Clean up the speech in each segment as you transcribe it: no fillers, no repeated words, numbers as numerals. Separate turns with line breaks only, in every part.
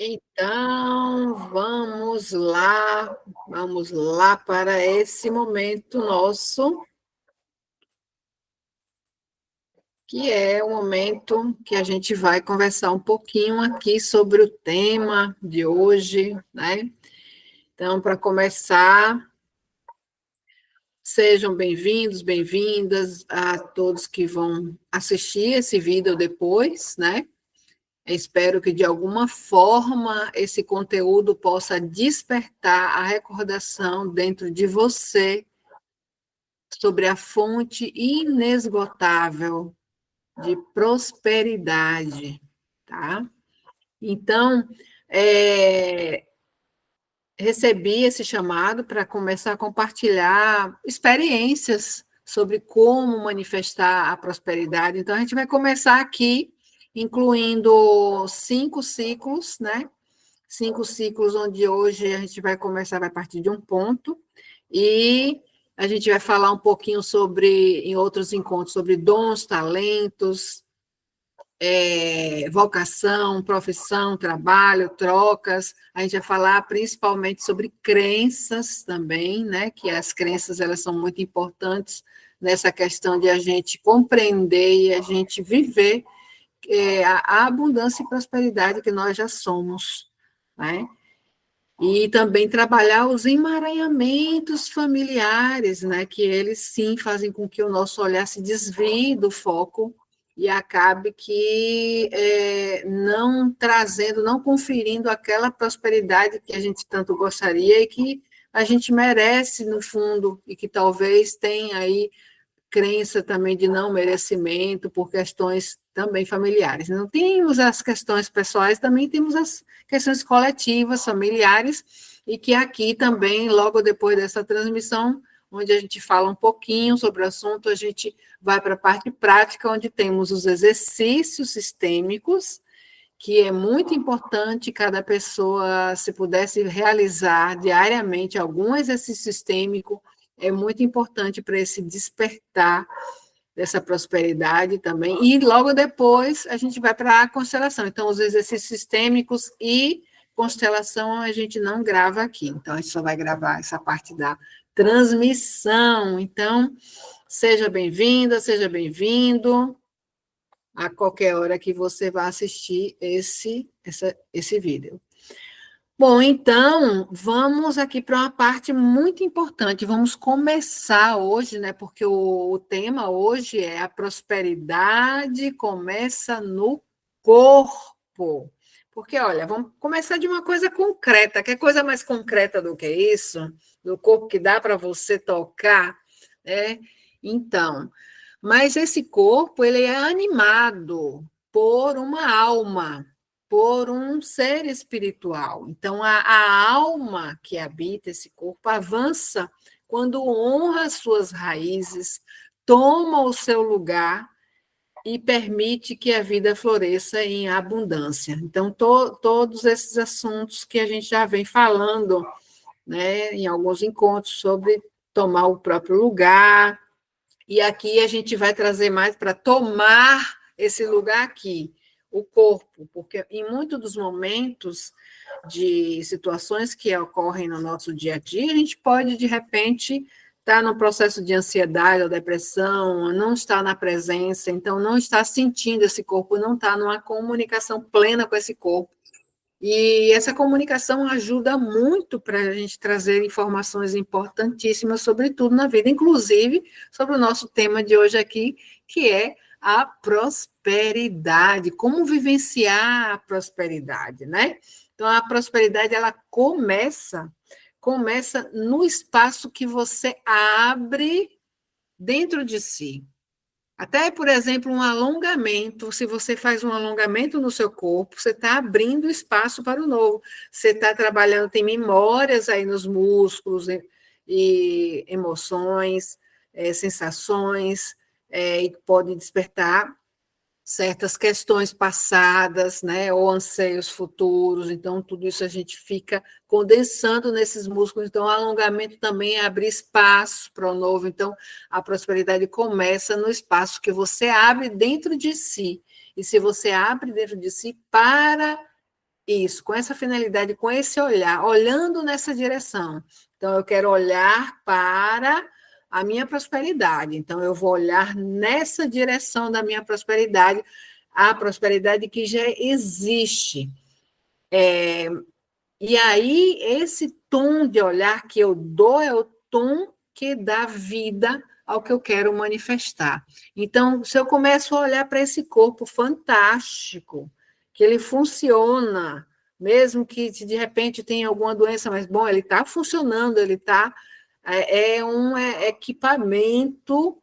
Então, vamos lá para esse momento nosso, que é o momento que a gente vai conversar um pouquinho aqui sobre o tema de hoje, né? Então, para começar, sejam bem-vindos, bem-vindas a todos que vão assistir esse vídeo depois, né? Espero que, de alguma forma, esse conteúdo possa despertar a recordação dentro de você sobre a fonte inesgotável de prosperidade, tá? Então, é, recebi esse chamado para começar a compartilhar experiências sobre como manifestar a prosperidade. Então, a gente vai começar aqui, incluindo 5 ciclos, né? 5 ciclos, onde hoje a gente vai começar, vai partir de um ponto, e a gente vai falar um pouquinho sobre, em outros encontros, sobre dons, talentos, vocação, profissão, trabalho, trocas. A gente vai falar principalmente sobre crenças também, né? Que as crenças, elas são muito importantes nessa questão de a gente compreender e a gente viver a abundância e prosperidade que nós já somos, né? E também trabalhar os emaranhamentos familiares, né, que eles sim fazem com que o nosso olhar se desvie do foco e acabe que não trazendo, não conferindo aquela prosperidade que a gente tanto gostaria e que a gente merece no fundo e que talvez tenha aí crença também de não merecimento por questões também familiares. Não temos as questões pessoais, também temos as questões coletivas, familiares, e que aqui também, logo depois dessa transmissão, onde a gente fala um pouquinho sobre o assunto, a gente vai para a parte prática, onde temos os exercícios sistêmicos, que é muito importante cada pessoa, se pudesse realizar diariamente algum exercício sistêmico, é muito importante para esse despertar dessa prosperidade também. E logo depois a gente vai para a constelação. Então, os exercícios sistêmicos e constelação a gente não grava aqui. Então, a gente só vai gravar essa parte da transmissão. Então, seja bem-vinda, seja bem-vindo a qualquer hora que você vá assistir esse vídeo. Bom, então, vamos aqui para uma parte muito importante. Vamos começar hoje, né? Porque o tema hoje é a prosperidade começa no corpo. Porque, olha, vamos começar de uma coisa concreta. Que coisa mais concreta do que isso? Do corpo que dá para você tocar, né? Então, mas esse corpo, ele é animado por uma alma, por um ser espiritual. Então, a alma que habita esse corpo avança quando honra as suas raízes, toma o seu lugar e permite que a vida floresça em abundância. Então, todos esses assuntos que a gente já vem falando, né, em alguns encontros, sobre tomar o próprio lugar, e aqui a gente vai trazer mais para tomar esse lugar aqui, o corpo, porque em muitos dos momentos de situações que ocorrem no nosso dia a dia, a gente pode, de repente, estar no processo de ansiedade ou depressão, não estar na presença, então não está sentindo esse corpo, não está numa comunicação plena com esse corpo. E essa comunicação ajuda muito para a gente trazer informações importantíssimas sobre tudo na vida, inclusive sobre o nosso tema de hoje aqui, que é a prosperidade, como vivenciar a prosperidade, né? Então, a prosperidade, ela começa no espaço que você abre dentro de si. Até, por exemplo, um alongamento, se você faz um alongamento no seu corpo, você está abrindo espaço para o novo. Você está trabalhando, tem memórias aí nos músculos e emoções, sensações, e pode despertar certas questões passadas, né, ou anseios futuros. Então, tudo isso a gente fica condensando nesses músculos. Então, o alongamento também é abrir espaço para o novo. Então, a prosperidade começa no espaço que você abre dentro de si. E se você abre dentro de si para Isso, com essa finalidade, com esse olhar, olhando nessa direção. Então, eu quero olhar para a minha prosperidade. Então, eu vou olhar nessa direção da minha prosperidade, a prosperidade que já existe. E aí, esse tom de olhar que eu dou é o tom que dá vida ao que eu quero manifestar. Então, se eu começo a olhar para esse corpo fantástico, que ele funciona, mesmo que se de repente tenha alguma doença, mas bom, ele está funcionando, ele está. É um equipamento,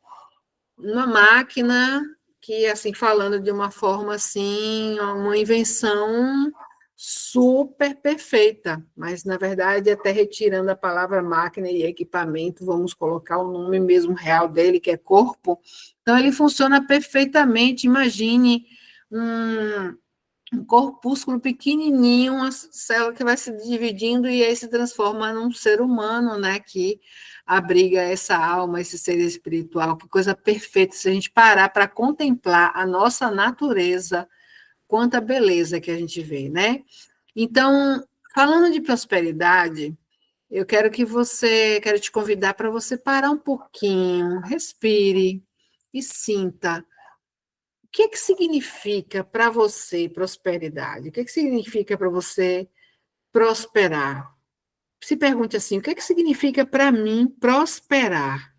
uma máquina que, assim, falando de uma forma assim, uma invenção super perfeita, mas na verdade, até retirando a palavra máquina e equipamento, vamos colocar o nome mesmo real dele, que é corpo. Então, ele funciona perfeitamente. Imagine um, um corpúsculo pequenininho, uma célula que vai se dividindo e aí se transforma num ser humano, né, que abriga essa alma, esse ser espiritual. Que coisa perfeita se a gente parar para contemplar a nossa natureza, quanta beleza que a gente vê, né? Então, falando de prosperidade, eu quero te convidar para você parar um pouquinho, respire e sinta o que é que significa para você prosperidade? O que é que significa para você prosperar? Se pergunte assim: o que é que significa para mim prosperar?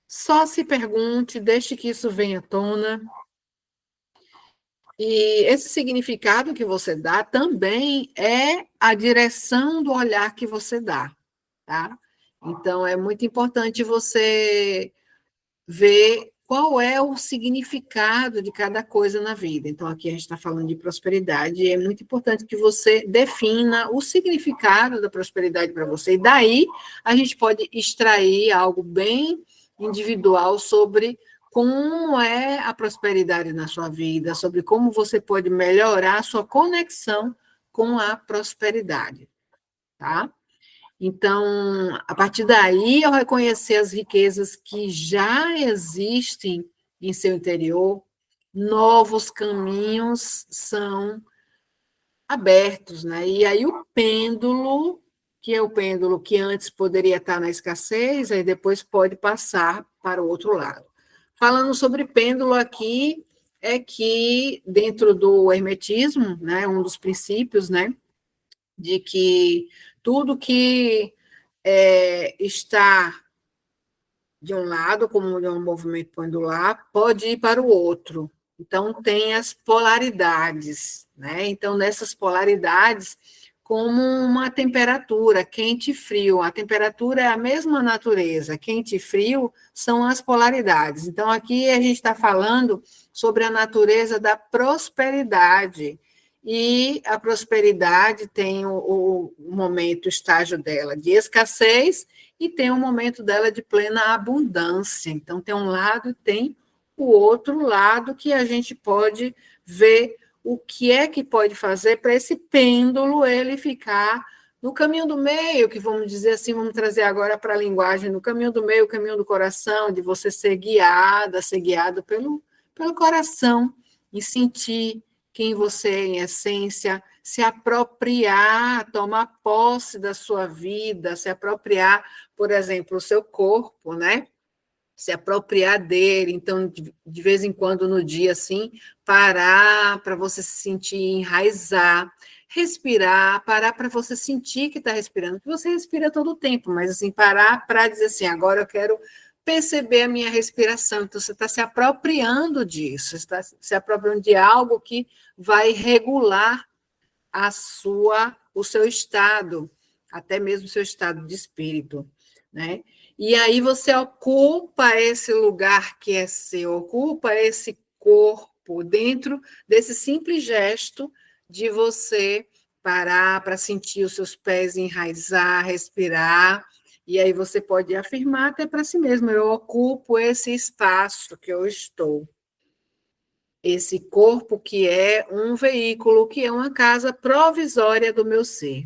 Só se pergunte, deixe que isso venha à tona. E esse significado que você dá também é a direção do olhar que você dá, tá? Então, é muito importante você ver qual é o significado de cada coisa na vida. Então, aqui a gente está falando de prosperidade, e é muito importante que você defina o significado da prosperidade para você, e daí a gente pode extrair algo bem individual sobre como é a prosperidade na sua vida, sobre como você pode melhorar a sua conexão com a prosperidade, tá? Então, a partir daí, ao reconhecer as riquezas que já existem em seu interior, novos caminhos são abertos, né? E aí o pêndulo, que é o pêndulo que antes poderia estar na escassez, aí depois pode passar para o outro lado. Falando sobre pêndulo aqui, é que dentro do hermetismo, né, um dos princípios, né, de que tudo que está de um lado, como de um movimento pendular, pode ir para o outro. Então, tem as polaridades, né? Então, nessas polaridades, como uma temperatura, quente e frio. A temperatura é a mesma natureza, quente e frio são as polaridades. Então, aqui a gente está falando sobre a natureza da prosperidade. E a prosperidade tem o momento, o estágio dela de escassez, e tem um momento dela de plena abundância. Então, tem um lado e tem o outro lado que a gente pode ver o que é que pode fazer para esse pêndulo ele ficar no caminho do meio, que vamos dizer assim, vamos trazer agora para a linguagem, no caminho do meio, o caminho do coração, de você ser guiada, ser guiado pelo coração e sentir quem você é em essência, se apropriar, tomar posse da sua vida, se apropriar, por exemplo, o seu corpo, né? Se apropriar dele, então, de vez em quando no dia, assim, parar para você se sentir enraizar, respirar, parar para você sentir que está respirando, que você respira todo o tempo, mas, assim, parar para dizer assim, agora eu quero perceber a minha respiração, então você está se apropriando disso, está se apropriando de algo que vai regular o seu estado, até mesmo o seu estado de espírito, né? E aí você ocupa esse lugar que é seu, ocupa esse corpo dentro desse simples gesto de você parar para sentir os seus pés enraizar, respirar, e aí você pode afirmar até para si mesmo, eu ocupo esse espaço que eu estou. Esse corpo que é um veículo, que é uma casa provisória do meu ser.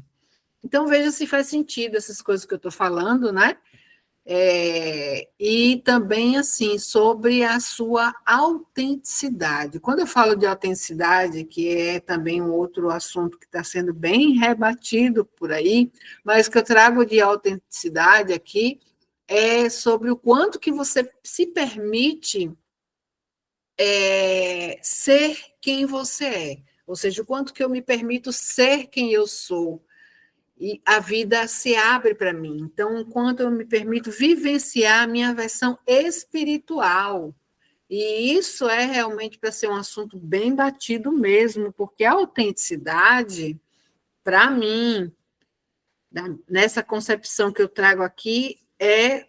Então, veja se faz sentido essas coisas que eu estou falando, né? E também, assim, sobre a sua autenticidade. Quando eu falo de autenticidade, que é também um outro assunto que está sendo bem rebatido por aí, mas que eu trago de autenticidade aqui é sobre o quanto que você se permite ser quem você é. Ou seja, o quanto que eu me permito ser quem eu sou e a vida se abre para mim. Então, enquanto eu me permito vivenciar a minha versão espiritual, e isso é realmente para ser um assunto bem batido mesmo, porque a autenticidade, para mim, nessa concepção que eu trago aqui, é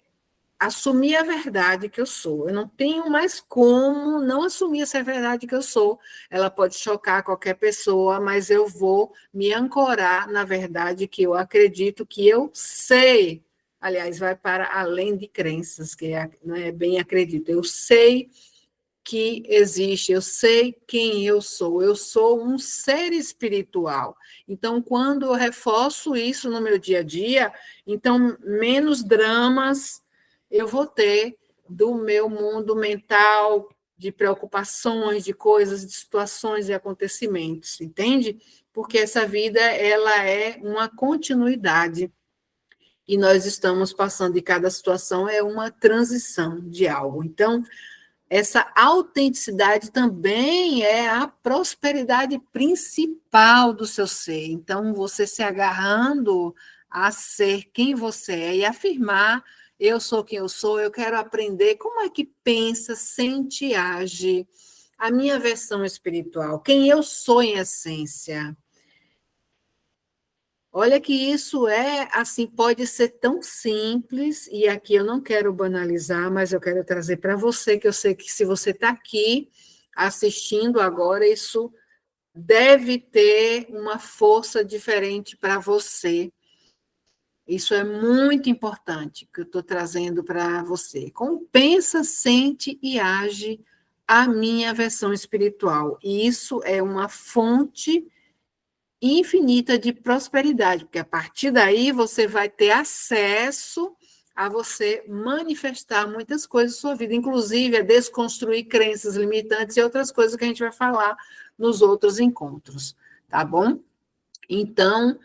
assumir a verdade que eu sou. Eu não tenho mais como não assumir essa verdade que eu sou. Ela pode chocar qualquer pessoa, mas eu vou me ancorar na verdade que eu acredito, que eu sei. Aliás, vai para além de crenças, que não é bem acredito. Eu sei que existe, eu sei quem eu sou um ser espiritual. Então, quando eu reforço isso no meu dia a dia, então menos dramas eu vou ter do meu mundo mental, de preocupações, de coisas, de situações e acontecimentos, entende? Porque essa vida ela é uma continuidade e nós estamos passando de cada situação é uma transição de algo. Então, essa autenticidade também é a prosperidade principal do seu ser. Então, você se agarrando a ser quem você é e afirmar: eu sou quem eu sou, eu quero aprender como é que pensa, sente e age a minha versão espiritual, quem eu sou em essência. Olha que isso é, assim, pode ser tão simples, e aqui eu não quero banalizar, mas eu quero trazer para você, que eu sei que se você está aqui assistindo agora, isso deve ter uma força diferente para você. Isso é muito importante que eu estou trazendo para você. Como pensa, sente e age a minha versão espiritual. E isso é uma fonte infinita de prosperidade, porque a partir daí você vai ter acesso a você manifestar muitas coisas na sua vida, inclusive a desconstruir crenças limitantes e outras coisas que a gente vai falar nos outros encontros, tá bom? Então,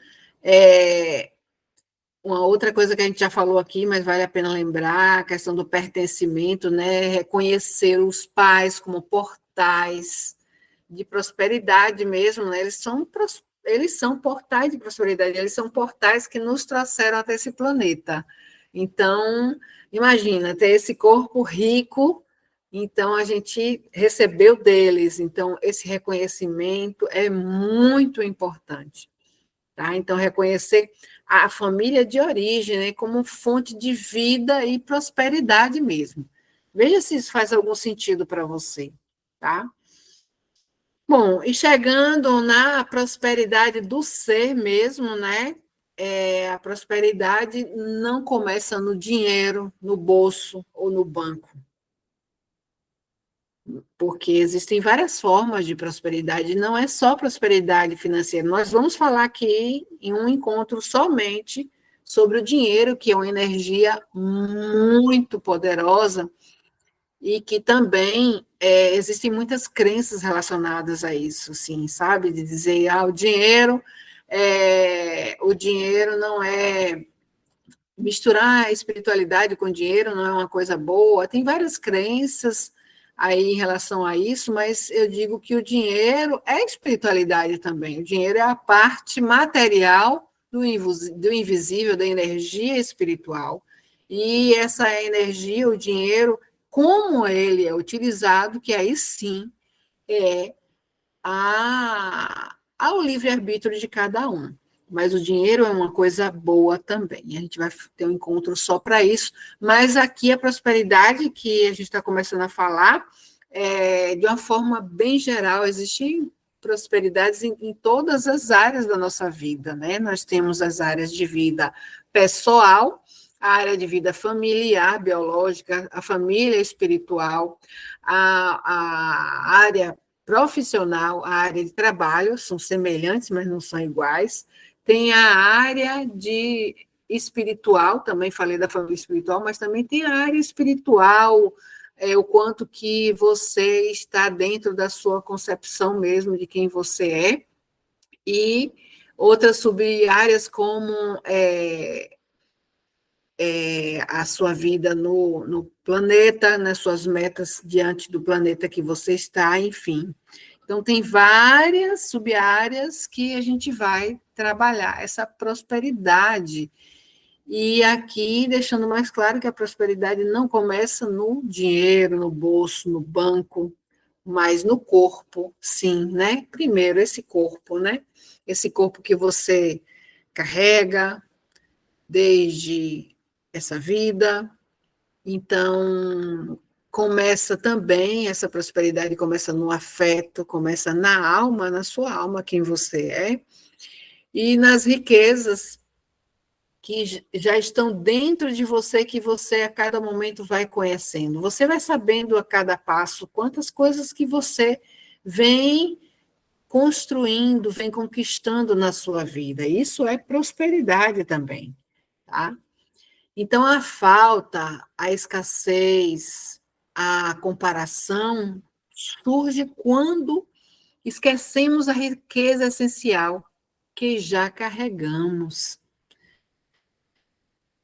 uma outra coisa que a gente já falou aqui, mas vale a pena lembrar, a questão do pertencimento, né? Reconhecer os pais como portais de prosperidade mesmo, né? Eles são portais de prosperidade, eles são portais que nos trouxeram até esse planeta. Então, imagina, ter esse corpo rico, então a gente recebeu deles, então esse reconhecimento é muito importante. Tá? Então, reconhecer a família de origem, né, como fonte de vida e prosperidade mesmo. Veja se isso faz algum sentido para você, tá? Bom, e chegando na prosperidade do ser mesmo, né? A prosperidade não começa no dinheiro, no bolso ou no banco, porque existem várias formas de prosperidade, não é só prosperidade financeira. Nós vamos falar aqui em um encontro somente sobre o dinheiro, que é uma energia muito poderosa e que também existem muitas crenças relacionadas a isso, assim, sabe? De dizer, o dinheiro não é misturar a espiritualidade com dinheiro não é uma coisa boa. Tem várias crenças aí em relação a isso, mas eu digo que o dinheiro é espiritualidade também. O dinheiro é a parte material do invisível, da energia espiritual. E essa energia, o dinheiro, como ele é utilizado, que aí sim é ao livre-arbítrio de cada um. Mas o dinheiro é uma coisa boa também. A gente vai ter um encontro só para isso. Mas aqui a prosperidade que a gente está começando a falar, de uma forma bem geral, existem prosperidades em todas as áreas da nossa vida, né? Nós temos as áreas de vida pessoal, a área de vida familiar, biológica, a família espiritual, a área profissional, a área de trabalho, são semelhantes, mas não são iguais. Tem a área de espiritual, também falei da família espiritual, mas também tem a área espiritual, o quanto que você está dentro da sua concepção mesmo de quem você é, e outras sub-áreas como a sua vida no planeta, nas suas metas diante do planeta que você está, enfim. Então, tem várias sub-áreas que a gente vai trabalhar essa prosperidade. E aqui, deixando mais claro que a prosperidade não começa no dinheiro, no bolso, no banco, mas no corpo, sim, né? Primeiro, esse corpo, né? Esse corpo que você carrega desde essa vida. Então, começa também, essa prosperidade começa no afeto, começa na alma, na sua alma, quem você é, e nas riquezas que já estão dentro de você, que você a cada momento vai conhecendo. Você vai sabendo a cada passo quantas coisas que você vem construindo, vem conquistando na sua vida. Isso é prosperidade também, tá? Então, a falta, a escassez, a comparação surge quando esquecemos a riqueza essencial que já carregamos.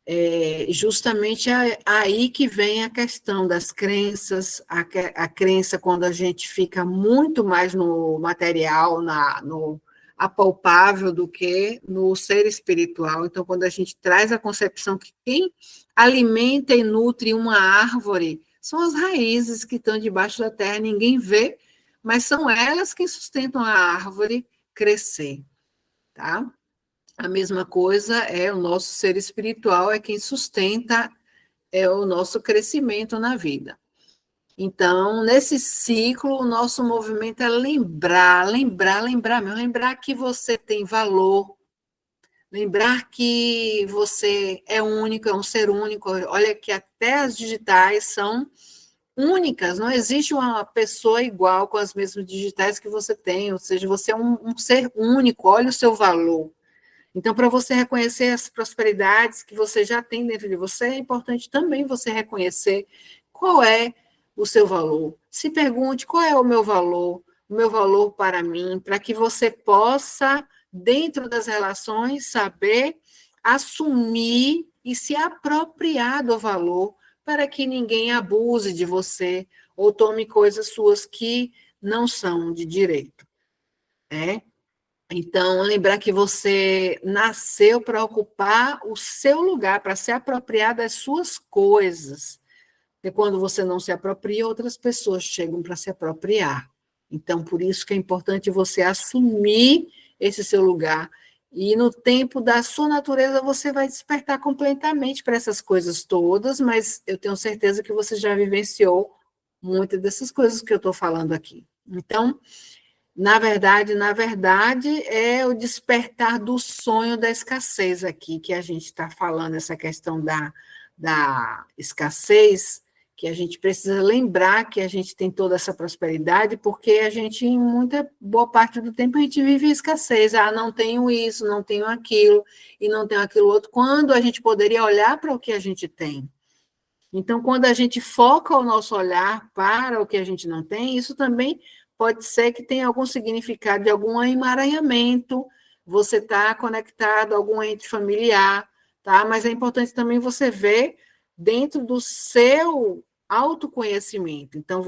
É justamente aí que vem a questão das crenças, a crença quando a gente fica muito mais no material, no apalpável do que no ser espiritual. Então, quando a gente traz a concepção que quem alimenta e nutre uma árvore são as raízes que estão debaixo da terra, ninguém vê, mas são elas que sustentam a árvore crescer, tá? A mesma coisa é o nosso ser espiritual, é quem sustenta o nosso crescimento na vida. Então, nesse ciclo, o nosso movimento é lembrar que você tem valor, lembrar que você é único, é um ser único. Olha que até as digitais são únicas, não existe uma pessoa igual com as mesmas digitais que você tem, ou seja, você é um ser único, olha o seu valor. Então, para você reconhecer as prosperidades que você já tem dentro de você, é importante também você reconhecer qual é o seu valor. Se pergunte qual é o meu valor para mim, para que você possa, dentro das relações, saber assumir e se apropriar do valor para que ninguém abuse de você ou tome coisas suas que não são de direito, né? Então, lembrar que você nasceu para ocupar o seu lugar, para se apropriar das suas coisas. E quando você não se apropria, outras pessoas chegam para se apropriar. Então, por isso que é importante você assumir esse seu lugar. E no tempo da sua natureza, você vai despertar completamente para essas coisas todas, mas eu tenho certeza que você já vivenciou muitas dessas coisas que eu estou falando aqui. Então, na verdade, é o despertar do sonho da escassez aqui, que a gente está falando, essa questão da escassez, que a gente precisa lembrar que a gente tem toda essa prosperidade, porque a gente, em muita boa parte do tempo, a gente vive escassez. Ah, não tenho isso, não tenho aquilo, e não tenho aquilo outro, quando a gente poderia olhar para o que a gente tem. Então, quando a gente foca o nosso olhar para o que a gente não tem, isso também pode ser que tenha algum significado de algum emaranhamento, você está conectado a algum ente familiar, tá? Mas é importante também você ver dentro do seu autoconhecimento. Então,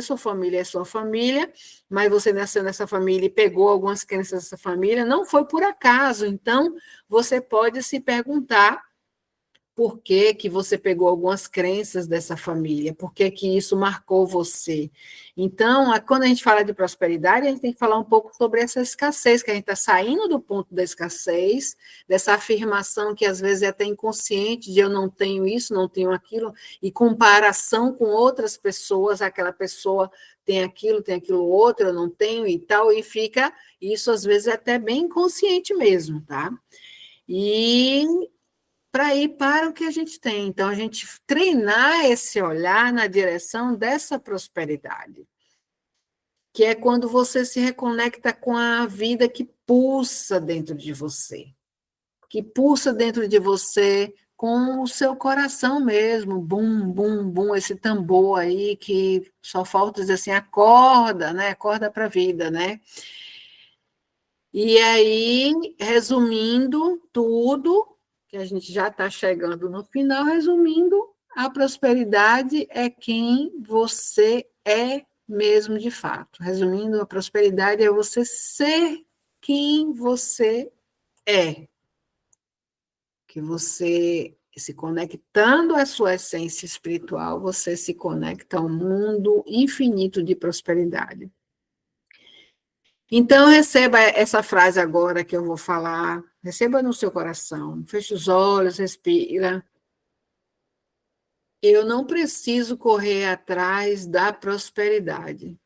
sua família é sua família, mas você nasceu nessa família e pegou algumas crenças dessa família, não foi por acaso. Então, você pode se perguntar por que que você pegou algumas crenças dessa família, por que que isso marcou você. Então, quando a gente fala de prosperidade, a gente tem que falar um pouco sobre essa escassez, que a gente está saindo do ponto da escassez, dessa afirmação que às vezes é até inconsciente, de eu não tenho isso, não tenho aquilo, e comparação com outras pessoas, aquela pessoa tem aquilo outro, eu não tenho e tal, e fica, isso às vezes é até bem inconsciente mesmo, tá? E para ir para o que a gente tem. Então, a gente treinar esse olhar na direção dessa prosperidade, que é quando você se reconecta com a vida que pulsa dentro de você. que pulsa dentro de você com o seu coração mesmo, bum, bum, bum, esse tambor aí que só falta dizer assim, acorda, né? Acorda para a vida, né? E aí, resumindo tudo, que a gente já está chegando no final, resumindo, a prosperidade é quem você é mesmo de fato. Resumindo, a prosperidade é você ser quem você é. Que você, se conectando à sua essência espiritual, você se conecta ao mundo infinito de prosperidade. Então, receba essa frase agora que eu vou falar, receba no seu coração, feche os olhos, respira. Eu não preciso correr atrás da prosperidade.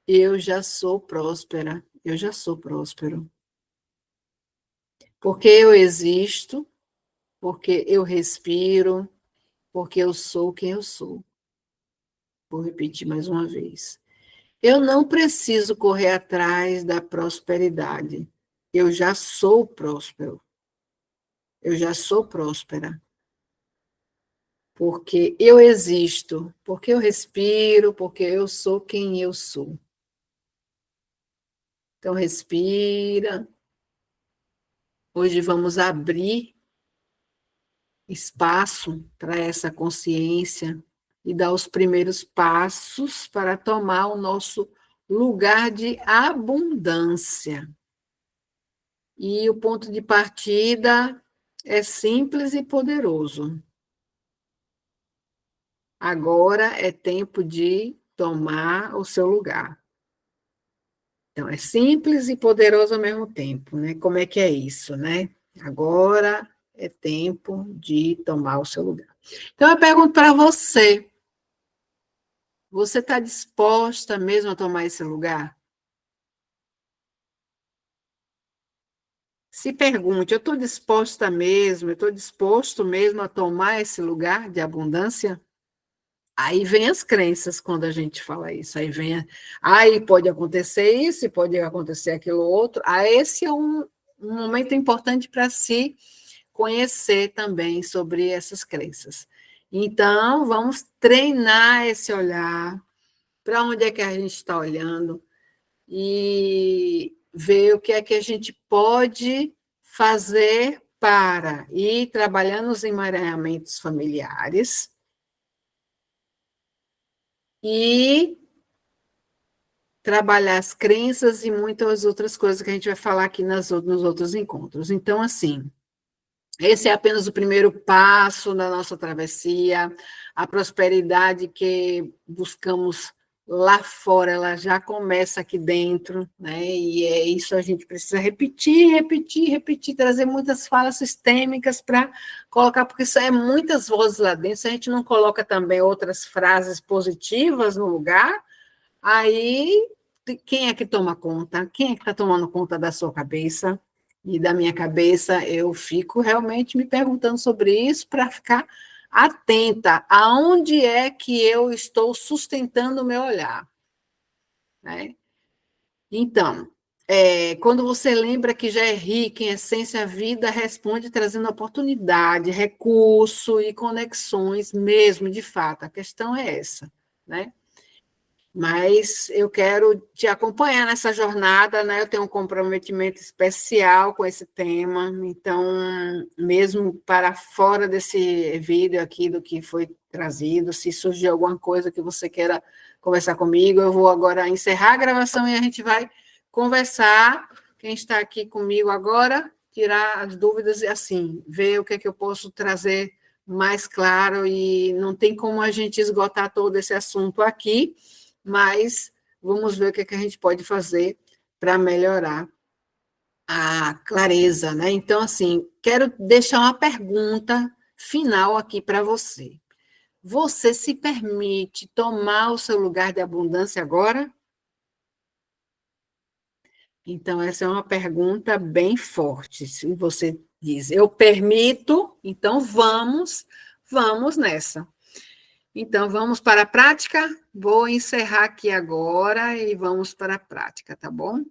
Eu já sou próspera, eu já sou próspero. Porque eu existo, porque eu respiro, porque eu sou quem eu sou. Vou repetir mais uma vez. Eu não preciso correr atrás da prosperidade. Eu já sou próspero. Eu já sou próspera. Porque eu existo, porque eu respiro, porque eu sou quem eu sou. Então, respira. Hoje vamos abrir espaço para essa consciência e dar os primeiros passos para tomar o nosso lugar de abundância. E o ponto de partida é simples e poderoso. Agora é tempo de tomar o seu lugar. Então, é simples e poderoso ao mesmo tempo, né? Como é que é isso, né? Agora é tempo de tomar o seu lugar. Então, eu pergunto para você: você está disposta mesmo a tomar esse lugar? Se pergunte, eu estou disposta mesmo, eu estou disposto mesmo a tomar esse lugar de abundância? Aí vem as crenças quando a gente fala isso, aí pode acontecer isso, pode acontecer aquilo outro. Esse é um momento importante para se conhecer também sobre essas crenças. Então, vamos treinar esse olhar, para onde é que a gente está olhando, e ver o que é que a gente pode fazer para ir trabalhando os emaranhamentos familiares e trabalhar as crenças e muitas outras coisas que a gente vai falar aqui nos outros encontros. Então, assim, esse é apenas o primeiro passo da nossa travessia. A prosperidade que buscamos lá fora, ela já começa aqui dentro, né? E é isso, a gente precisa repetir, repetir, repetir, trazer muitas falas sistêmicas para colocar, porque isso é muitas vozes lá dentro. Se a gente não coloca também outras frases positivas no lugar, aí quem é que toma conta? Quem é que está tomando conta da sua cabeça? E da minha cabeça, eu fico realmente me perguntando sobre isso para ficar atenta aonde é que eu estou sustentando o meu olhar, né? Então, quando você lembra que já é rica em essência, a vida responde trazendo oportunidade, recurso e conexões mesmo, de fato. A questão é essa, né? Mas eu quero te acompanhar nessa jornada, né? Eu tenho um comprometimento especial com esse tema, então, mesmo para fora desse vídeo aqui do que foi trazido, se surgir alguma coisa que você queira conversar comigo, eu vou agora encerrar a gravação e a gente vai conversar. Quem está aqui comigo agora, tirar as dúvidas e, assim, ver o que é que eu posso trazer mais claro, e não tem como a gente esgotar todo esse assunto aqui, mas vamos ver o que é que a gente pode fazer para melhorar a clareza, né? Então, assim, quero deixar uma pergunta final aqui para você. Você se permite tomar o seu lugar de abundância agora? Então, essa é uma pergunta bem forte. Se você diz, eu permito, então vamos nessa. Então, vamos para a prática? Vou encerrar aqui agora e vamos para a prática, tá bom?